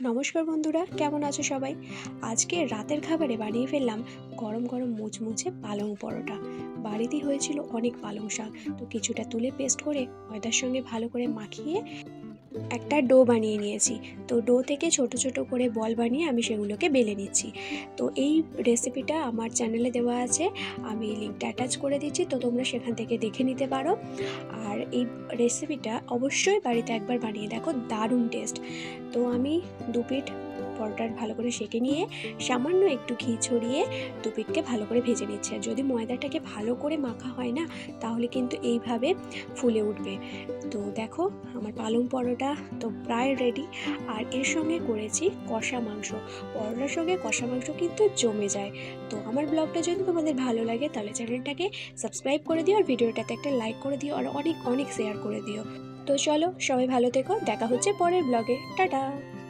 নমস্কার বন্ধুরা, কেমন আছো সবাই? আজকে রাতের খাবারে বানিয়ে ফেললাম গরম গরম মুচমুচে পালং পরোটা। বাড়িতেই হয়েছিল অনেক পালং শাক, তো কিছুটা তুলে পেস্ট করে ময়দার সঙ্গে ভালো করে মাখিয়ে একটা ডো বানিয়ে নিয়েছি। তো ডো থেকে ছোট ছোট করে বল বানিয়ে আমি সেগুলোকে বেলে নিচ্ছি। তো এই রেসিপিটা আমার চ্যানেলে দেওয়া আছে, আমি লিঙ্কটা অ্যাটাচ করে দিচ্ছি, তো তোমরা সেখান থেকে দেখে নিতে পারো। আর এই রেসিপিটা অবশ্যই বাড়িতে একবার বানিয়ে দেখো, দারুণ টেস্ট। তো আমি দু পিঠ পরোটার ভালো করে সেঁকে নিয়ে সামান্য একটু ঘি ছড়িয়ে দু পিঠকে ভালো করে ভেজে নিচ্ছি। আর যদি ময়দাটাকে ভালো করে মাখা হয় না, তাহলে কিন্তু এইভাবে ফুলে উঠবে। তো দেখো আমার পালং পরোটা তো প্রায় রেডি। আর এর সঙ্গে করেছি কষা মাংস। পরোটার সঙ্গে কষা মাংস কিন্তু জমে যায়। তো আমার ব্লগটা যদি তোমাদের ভালো লাগে তাহলে চ্যানেলটাকে সাবস্ক্রাইব করে দিও, আর ভিডিওটাতে একটা লাইক করে দিও, আর অনেক অনেক শেয়ার করে দিও। তো চলো সবাই ভালো থেকো, দেখা হচ্ছে পরের ব্লগে। টাটা।